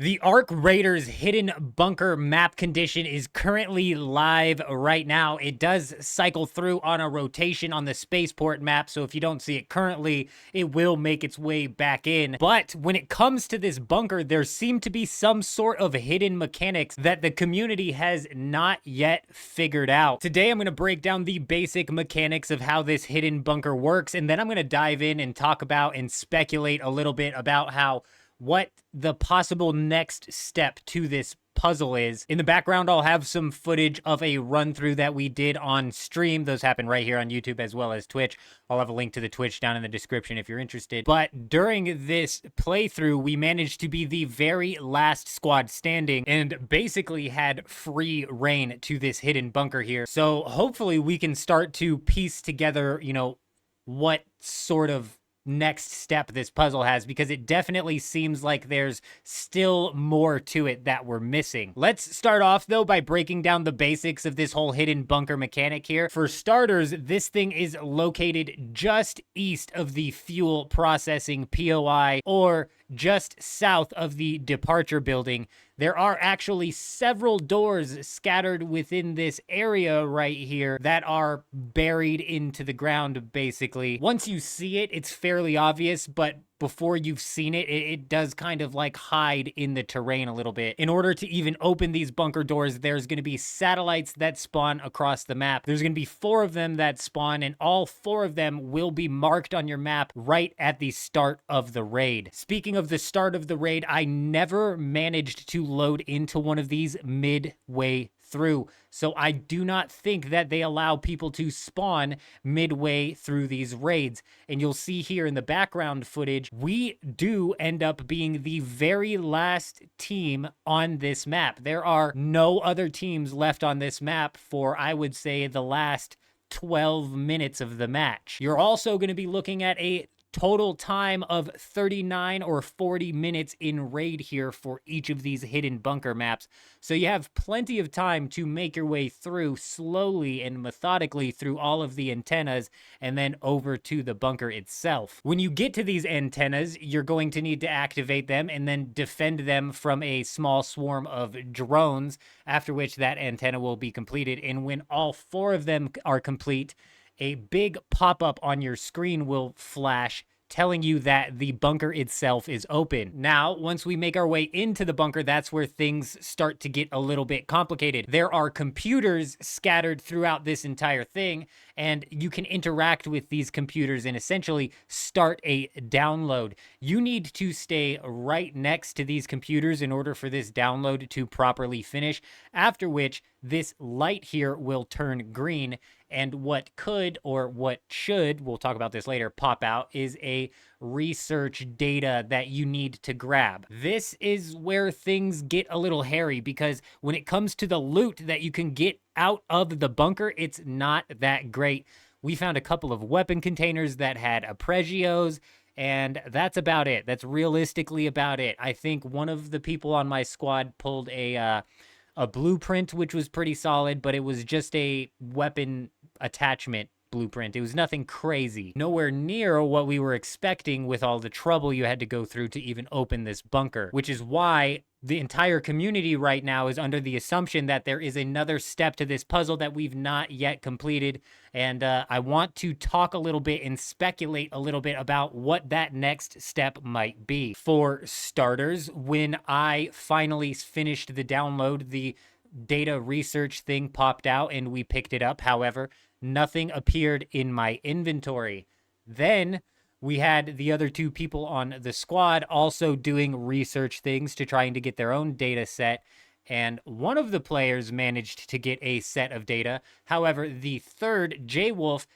The Ark Raiders hidden bunker map condition is currently live right now. It does cycle through on a rotation on the spaceport map, so if you don't see it currently, it will make its way back in. But when it comes to this bunker, there seem to be some sort of hidden mechanics that the community has not yet figured out. Today, I'm going to break down the basic mechanics of how this hidden bunker works, and then I'm going to dive in and talk about and speculate a little bit about what the possible next step to this puzzle is. In the background, I'll have some footage of a run through that we did on stream. Those happen right here on YouTube as well as Twitch. I'll have a link to the Twitch down in the description if you're interested. But during this playthrough, we managed to be the very last squad standing and basically had free reign to this hidden bunker here. So hopefully we can start to piece together, what sort of next step this puzzle has, because it definitely seems like there's still more to it that we're missing. Let's start off though by breaking down the basics of this whole hidden bunker mechanic here. For starters, this thing is located just east of the fuel processing POI, or just south of the departure building. There are actually several doors scattered within this area right here that are buried into the ground, basically. Once you see it, it's fairly obvious, but before you've seen it, it does kind of like hide in the terrain a little bit. In order to even open these bunker doors, there's going to be satellites that spawn across the map. There's going to be 4 of them that spawn, and all 4 of them will be marked on your map right at the start of the raid. Speaking of the start of the raid, I never managed to load into one of these midway through, so I do not think that they allow people to spawn midway through these raids. And you'll see here in the background footage, we do end up being the very last team on this map. There are no other teams left on this map for, I would say, the last 12 minutes of the match. You're also going to be looking at a total time of 39 or 40 minutes in raid here for each of these hidden bunker maps. So you have plenty of time to make your way through slowly and methodically through all of the antennas and then over to the bunker itself. When you get to these antennas, you're going to need to activate them and then defend them from a small swarm of drones, after which that antenna will be completed. And when all 4 of them are complete, a big pop-up on your screen will flash telling you that the bunker itself is open. Now, once we make our way into the bunker, that's where things start to get a little bit complicated. There are computers scattered throughout this entire thing, and you can interact with these computers and essentially start a download. You need to stay right next to these computers in order for this download to properly finish, after which this light here will turn green, and what could, or what should, we'll talk about this later, pop out is a research data that you need to grab. This is where things get a little hairy, because when it comes to the loot that you can get out of the bunker, it's not that great. We found a couple of weapon containers that had Apregios, and that's about it. That's realistically about it. I think one of the people on my squad pulled a blueprint, which was pretty solid, but it was just a weapon attachment blueprint. It was nothing crazy. Nowhere near what we were expecting with all the trouble you had to go through to even open this bunker, which is why the entire community right now is under the assumption that there is another step to this puzzle that we've not yet completed. And I want to talk a little bit and speculate a little bit about what that next step might be. For starters, when I finally finished the download, the data research thing popped out and we picked it up. However, nothing appeared in my inventory. Then we had the other 2 people on the squad also doing research things to trying to get their own data set, and one of the players managed to get a set of data. However, the 3rd, J-Wolf,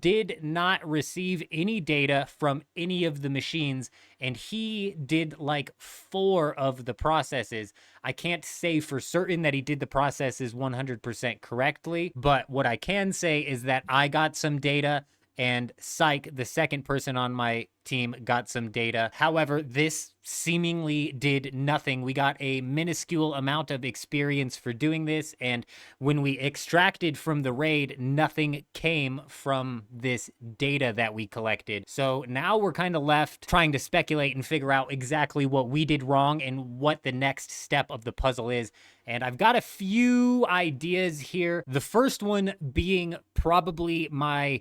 did not receive any data from any of the machines, and he did like 4 of the processes. I can't say for certain that he did the processes 100% correctly, but what I can say is that I got some data and Psych, the second person on my team, got some data. However, this seemingly did nothing. We got a minuscule amount of experience for doing this, and when we extracted from the raid, nothing came from this data that we collected. So now we're kind of left trying to speculate and figure out exactly what we did wrong and what the next step of the puzzle is. And I've got a few ideas here. The first one being probably my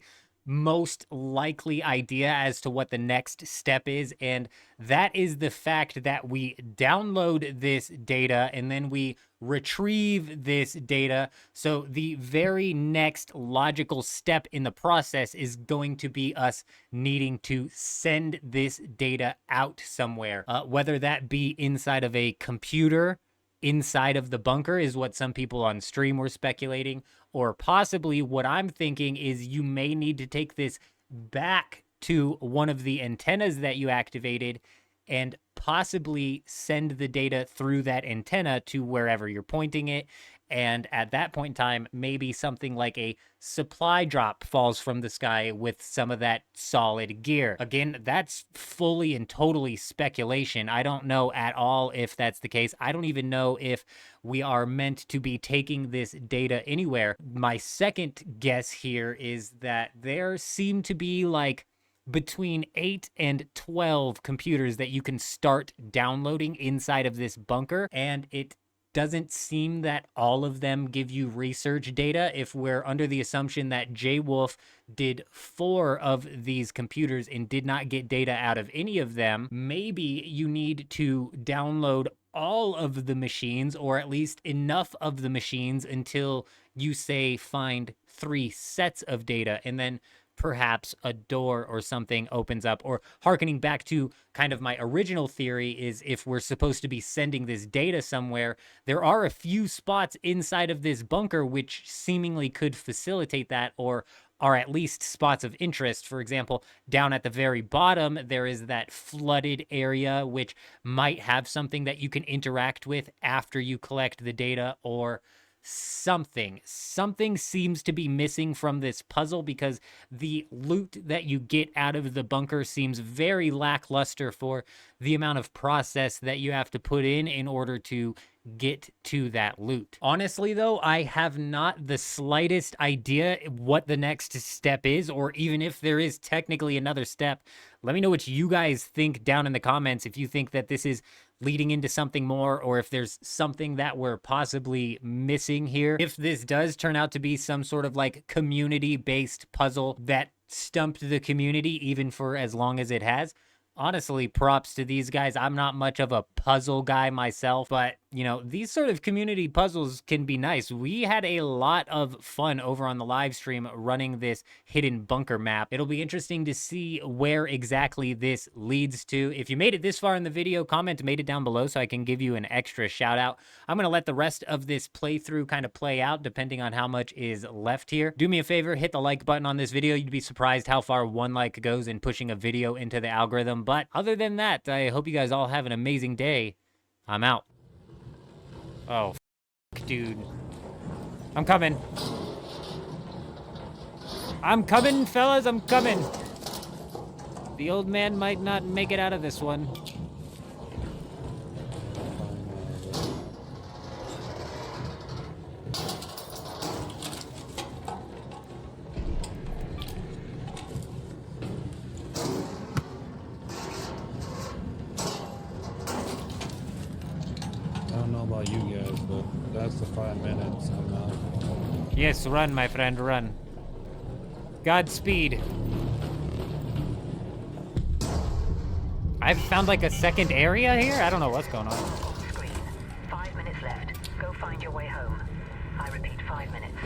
most likely idea as to what the next step is, and that is the fact that we download this data and then we retrieve this data. So the very next logical step in the process is going to be us needing to send this data out somewhere, whether that be inside of a computer inside of the bunker is what some people on stream were speculating, or possibly what I'm thinking is you may need to take this back to one of the antennas that you activated and possibly send the data through that antenna to wherever you're pointing it. And at that point in time, maybe something like a supply drop falls from the sky with some of that solid gear. Again, that's fully and totally speculation. I don't know at all if that's the case. I don't even know if we are meant to be taking this data anywhere. My second guess here is that there seem to be like between 8 and 12 computers that you can start downloading inside of this bunker, and it doesn't seem that all of them give you research data. If we're under the assumption that J-Wolf did 4 of these computers and did not get data out of any of them, maybe you need to download all of the machines, or at least enough of the machines until you say find 3 sets of data, and then perhaps a door or something opens up. Or hearkening back to kind of my original theory is if we're supposed to be sending this data somewhere, there are a few spots inside of this bunker which seemingly could facilitate that, or are at least spots of interest. For example, down at the very bottom, there is that flooded area which might have something that you can interact with after you collect the data, or something seems to be missing from this puzzle, because the loot that you get out of the bunker seems very lackluster for the amount of process that you have to put in order to get to that loot. Honestly though, I have not the slightest idea what the next step is, or even if there is technically another step. Let me know what you guys think down in the comments, if you think that this is leading into something more, or if there's something that we're possibly missing here. If this does turn out to be some sort of like community-based puzzle that stumped the community even for as long as it has, honestly, props to these guys. I'm not much of a puzzle guy myself, but you know, these sort of community puzzles can be nice. We had a lot of fun over on the live stream running this hidden bunker map. It'll be interesting to see where exactly this leads to. If you made it this far in the video, comment made it down below so I can give you an extra shout out. I'm gonna let the rest of this playthrough kind of play out depending on how much is left here. Do me a favor, hit the like button on this video. You'd be surprised how far one like goes in pushing a video into the algorithm. But other than that, I hope you guys all have an amazing day. I'm out. Oh, dude. I'm coming. I'm coming, fellas, I'm coming. The old man might not make it out of this one. I don't know about you guys, but that's the 5 minutes. I'm out. Yes, run, my friend, run. Godspeed. I've found like a second area here? I don't know what's going on. Screen. 5 minutes left. Go find your way home. I repeat, 5 minutes.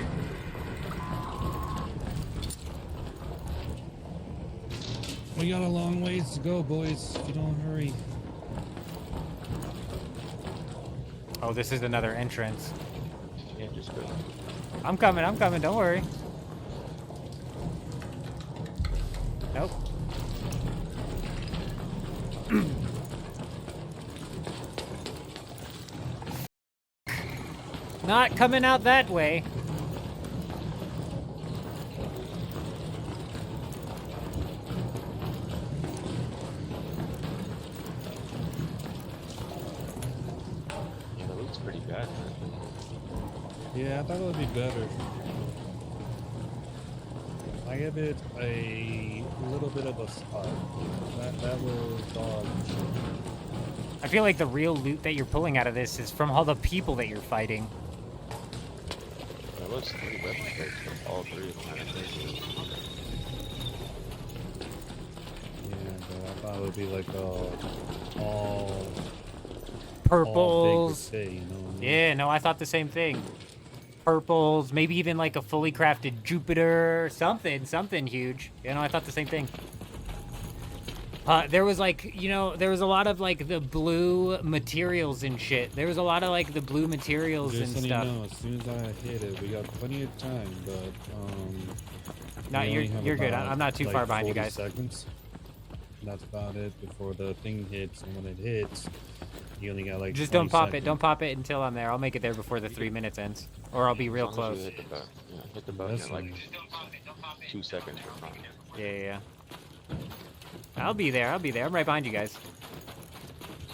We got a long ways to go, boys, if you don't hurry. Oh, this is another entrance. Yeah, just go. I'm coming, don't worry. Nope. Not coming out that way. pretty bad, man. Yeah, I thought it would be better. I give it a little bit of a spot. That was dog. I feel like the real loot that you're pulling out of this is from all the people that you're fighting. There was 3 weapon plates from all 3 of them. Yeah, but I thought it would be like all Purples. big to say, you know what I mean? Yeah, no, I thought the same thing. Purples, maybe even like a fully crafted Jupiter, something huge. You know, I thought the same thing. There was like, you know, there was a lot of like the blue materials and shit. There was a lot of like the blue materials Just and so stuff. you know, as soon as I hit it, we got plenty of time, but No, we only have you're good. about, I'm not too like, far behind you 40 guys. seconds. That's about it before the thing hits, and when it hits, you only got like. Just 20 don't pop seconds. it. Don't pop it until I'm there. I'll make it there before the 3 minutes ends, or I'll be real As long as close. you hit the button. Yeah, hit the button in Listen. like 2 seconds or something. Yeah. I'll be there. I'm right behind you guys.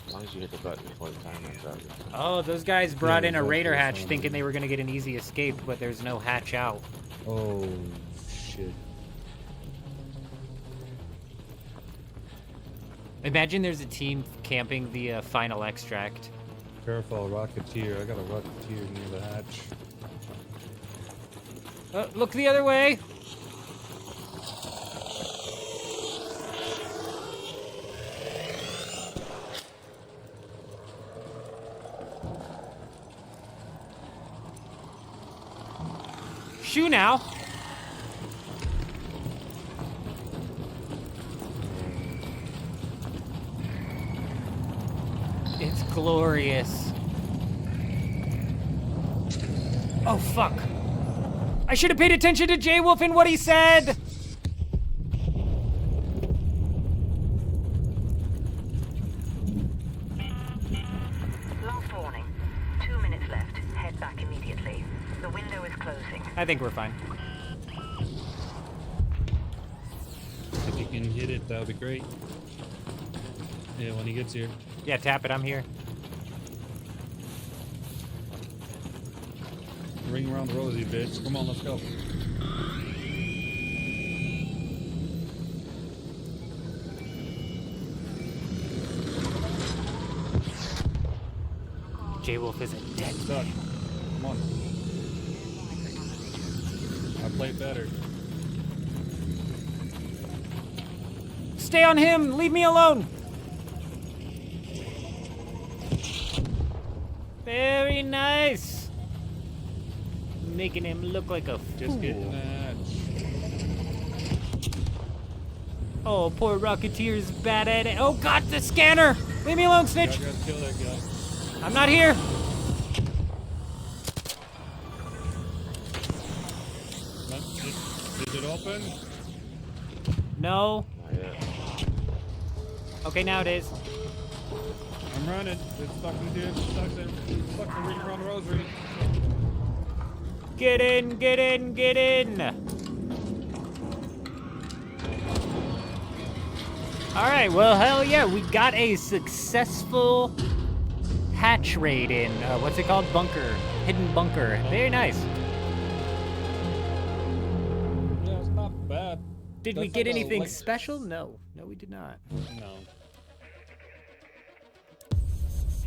As long as you hit the button before the time runs out. Oh, those guys brought in a exactly, raider that's hatch what I thinking mean. they were gonna get an easy escape, but there's no hatch out. Oh shit! Imagine there's a team camping the final extract. Careful, Rocketeer. I got a Rocketeer near the hatch. Look the other way. Shoo now. It's glorious. Oh, fuck. I should have paid attention to J Wolf and what he said. Last warning. 2 minutes left. Head back immediately. The window is closing. I think we're fine. If you can hit it, that would be great. Yeah, when he gets here. Yeah, tap it. I'm here. Ring around the rosy, bitch. Come on, let's go. J Wolf is a dead. Stuck. Come on. I played better. Stay on him. Leave me alone. Very nice. Making him look like a fool. Just getting that. Oh, poor Rocketeer's bad at it. Oh, God, the scanner. Leave me alone, I snitch. gotta kill that guy. I'm not here. Is it open? No. Not yet. Okay, now it is. I'm running. It's stuck in here. It's stuck there. It's stuck in ring around the rosary. Get in, get in, get in. All right, well, hell yeah, we got a successful hatch raid in, what's it called? Bunker, hidden bunker. Very nice. Yeah, it's not bad. Did we That's get like a anything light- special? No, no, we did not. No.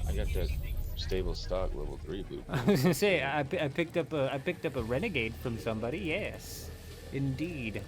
I got that stable stock level 3 loot. I was gonna say I picked up a renegade from somebody. Yes, indeed.